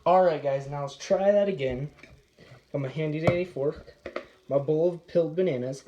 Alright guys, now let's try that again. Got my handy dandy fork, my bowl of peeled bananas.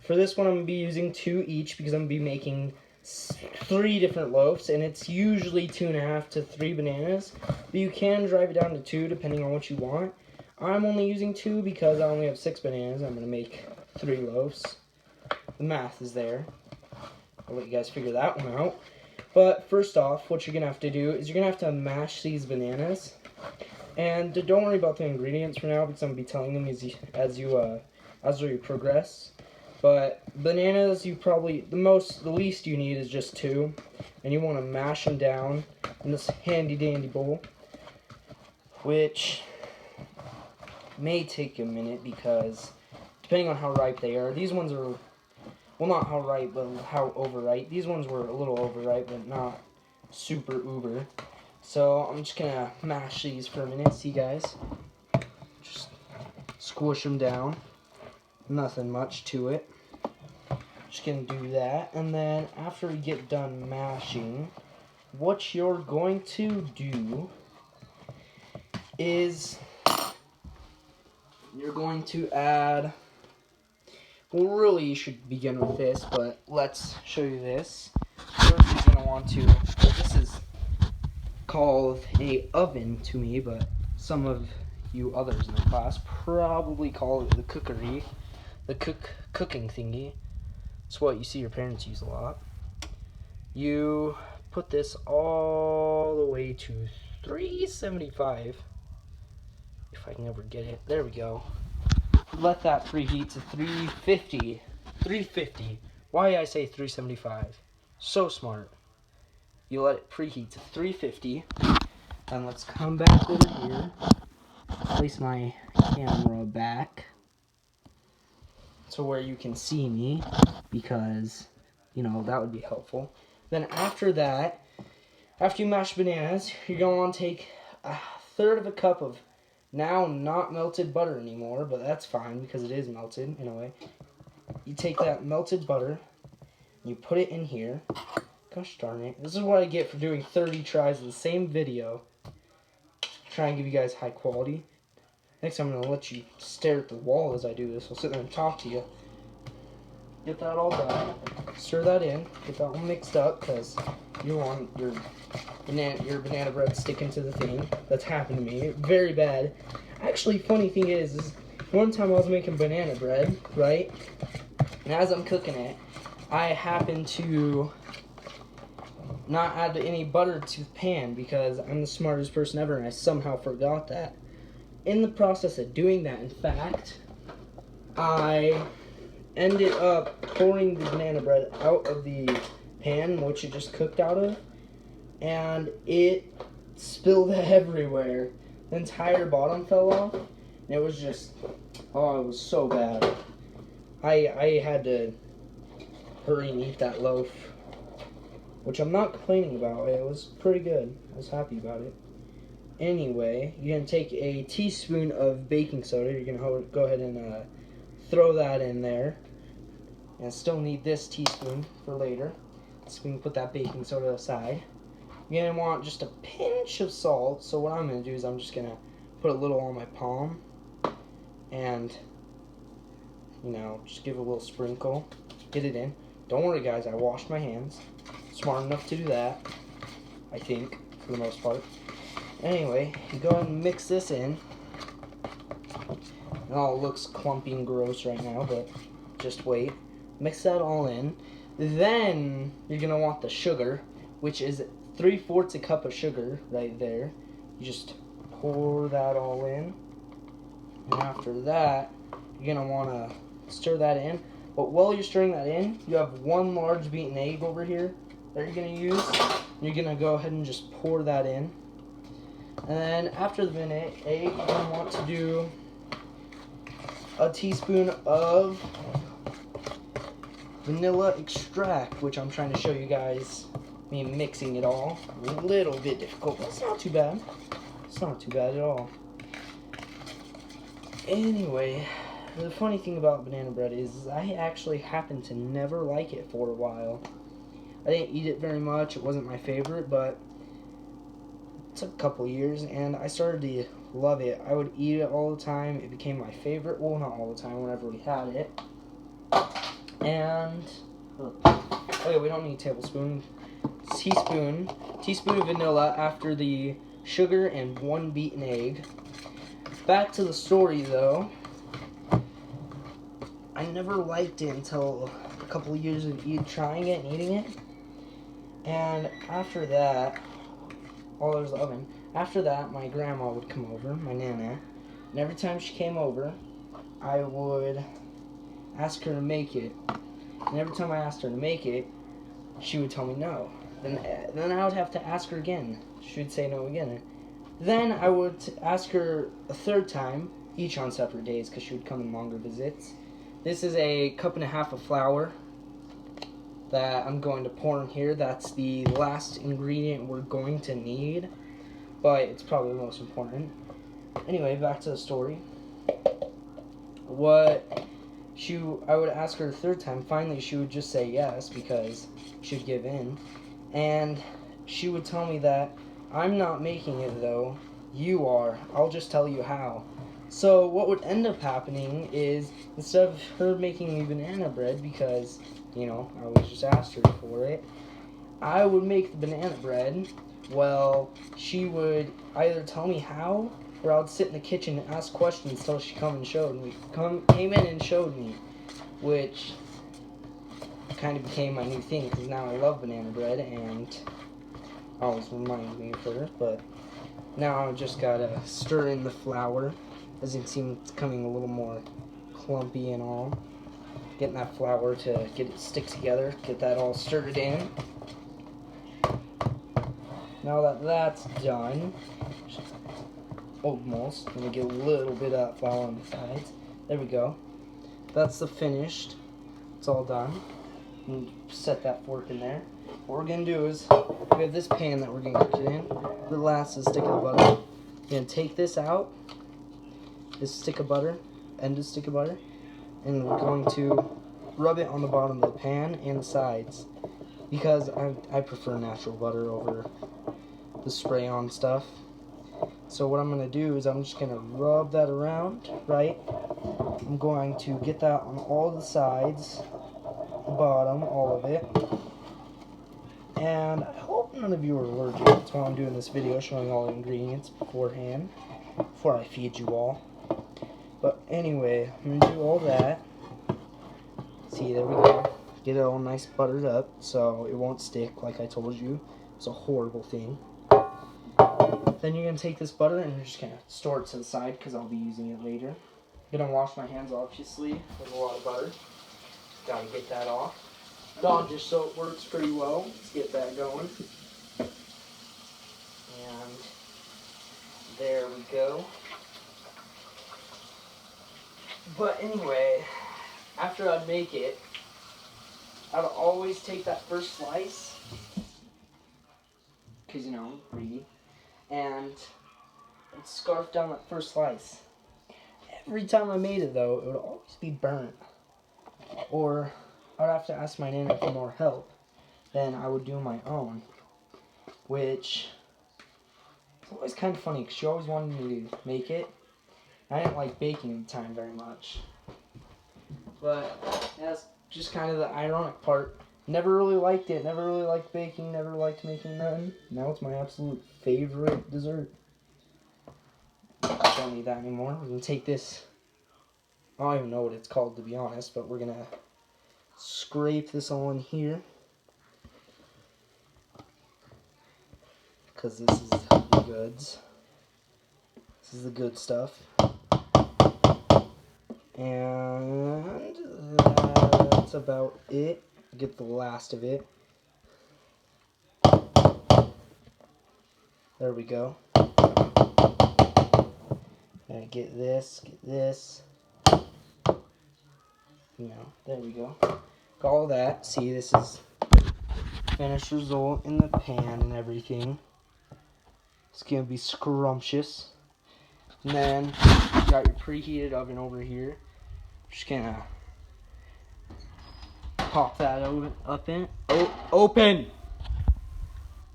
For this one I'm going to be using 2 each because I'm going to be making 3 different loaves, and it's usually 2.5 to 3 bananas. But you can drive it down to 2 depending on what you want. I'm only using 2 because I only have 6 bananas. I'm going to make 3 loaves. The math is there. I'll let you guys figure that one out. But first off, what you're going to have to do is you're going to have to mash these bananas. And don't worry about the ingredients for now because I'm going to be telling them as you progress. But bananas, the least you need is just 2. And you want to mash them down in this handy dandy bowl, which may take a minute because depending on how ripe they are, these ones are, well, not how ripe, but how overripe. These ones were a little overripe, but not super uber. So I'm just gonna mash these for a minute. See, guys, just squish them down. Nothing much to it. Just gonna do that, and then after we get done mashing, what you're going to do is you're going to add. Well, really, you should begin with this, but let's show you this. First, you're gonna want to. This is called a oven to me, but some of you others in the class probably call it the cookery, the cooking thingy. It's what you see your parents use a lot. You put this all the way to 375. If I can ever get it. There we go. Let that preheat to 350. 350. Why I say 375? So smart. You let it preheat to 350. And let's come back over here. Place my camera back to where you can see me, because, that would be helpful. Then after that, after you mash bananas, you're going to want to take 1/3 of a cup of now not melted butter anymore, but that's fine because it is melted in a way. You take that melted butter, you put it in here. Gosh darn it. This is what I get for doing 30 tries of the same video. Try and give you guys high quality. Next time I'm going to let you stare at the wall as I do this. I'll sit there and talk to you. Get that all done. Stir that in. Get that all mixed up because you want your banana bread sticking to the thing. That's happened to me. Very bad. Actually, funny thing is one time I was making banana bread, right? And as I'm cooking it, I happened to not add any butter to the pan because I'm the smartest person ever and I somehow forgot that. In the process of doing that, in fact, I ended up pouring the banana bread out of the pan, which it just cooked out of, and it spilled everywhere. The entire bottom fell off, and it was just, oh, it was so bad. I had to hurry and eat that loaf, which I'm not complaining about. It was pretty good. I was happy about it. Anyway, you're going to take a teaspoon of baking soda. You're going to go ahead and throw that in there. And still need this teaspoon for later. So we can put that baking soda aside. You're going to want just a pinch of salt. So what I'm going to do is I'm just going to put a little on my palm. And, just give it a little sprinkle. Get it in. Don't worry, guys. I washed my hands. Smart enough to do that, I think, for the most part. Anyway, you go ahead and mix this in. It all looks clumpy and gross right now, but just wait. Mix that all in. Then you're going to want the sugar, which is 3/4 a cup of sugar right there. You just pour that all in. And after that, you're going to want to stir that in. But while you're stirring that in, you have 1 large beaten egg over here that you're going to use. You're going to go ahead and just pour that in. And then after the egg, you're going to want to do a teaspoon of vanilla extract, which I'm trying to show you guys me mixing it all. A little bit difficult, but it's not too bad. It's not too bad at all. Anyway, the funny thing about banana bread is I actually happened to never like it for a while. I didn't eat it very much. It wasn't my favorite, but took a couple years, and I started to love it. I would eat it all the time. It became my favorite. Well, not all the time, whenever we had it. And, oh yeah, we don't need a tablespoon. Teaspoon of vanilla after the sugar and 1 beaten egg. Back to the story, though. I never liked it until a couple of years of trying it and eating it. And after that, there's the oven. After that, my grandma would come over, my Nana, and every time she came over, I would ask her to make it. And every time I asked her to make it, she would tell me no. Then I would have to ask her again. She would say no again. Then I would ask her a third time, each on separate days, because she would come in longer visits. This is a 1.5 cups of flour that I'm going to pour in here. That's the last ingredient we're going to need, but it's probably the most important. Anyway, back to the story. I would ask her a third time. Finally, she would just say yes because she'd give in. And she would tell me that, I'm not making it though, you are. I'll just tell you how. So what would end up happening is, instead of her making me banana bread, because, I always just asked her for it, I would make the banana bread. Well, she would either tell me how, or I would sit in the kitchen and ask questions until she came in and showed me, which kind of became my new thing, because now I love banana bread, and always reminds me of her. But now I've just gotta stir in the flour. As you can see, it's becoming a little more clumpy and all. Getting that flour to get it stick together, get that all stirred in. Now that that's done, almost, I'm gonna get a little bit of that flour on the sides. There we go. That's the finished. It's all done. And set that fork in there. What we're gonna do is, we have this pan that we're gonna cook it in. The last is a stick of butter. We're gonna take this out, this stick of butter, and this stick of butter, and we're going to rub it on the bottom of the pan and the sides, because I prefer natural butter over the spray on stuff. So what I'm gonna do is I'm just gonna rub that around, right? I'm going to get that on all the sides, the bottom, all of it. And I hope none of you are allergic. That's why I'm doing this video, showing all the ingredients beforehand, before I feed you all. But anyway, I'm gonna do all that. See, there we go. Get it all nice buttered up so it won't stick like I told you. It's a horrible thing. Then you're gonna take this butter and you're just gonna store it to the side because I'll be using it later. I'm gonna wash my hands, obviously. There's a lot of butter. Gotta get that off. Dog dish soap works pretty well. Let's get that going. And there we go. But anyway, after I'd make it, I'd always take that first slice, because, I'm greedy, and I'd scarf down that first slice. Every time I made it, though, it would always be burnt. Or I'd have to ask my Nana for more help. Then I would do my own, which is always kind of funny, because she always wanted me to make it. I didn't like baking at the time very much. But that's just kind of the ironic part. Never really liked it. Never really liked baking. Never liked making none. Now it's my absolute favorite dessert. Don't need that anymore. We're going to take this. I don't even know what it's called, to be honest. But we're going to scrape this all in here. Because this is the goods. This is the good stuff. And that's about it. Get the last of it. There we go. And get this. There we go. Got all that. See, this is finished result in the pan and everything. It's gonna be scrumptious. And then you got your preheated oven over here. Just gonna pop that up in. Open!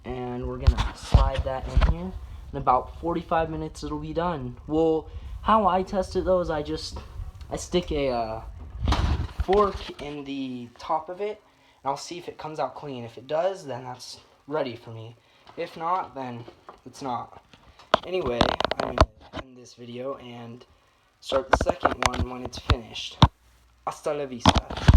And we're gonna slide that in here. In about 45 minutes it'll be done. Well, how I test it though is I stick a fork in the top of it, and I'll see if it comes out clean. If it does, then that's ready for me. If not, then it's not. Anyway, I'm going to end this video and start the second one when it's finished. Hasta la vista.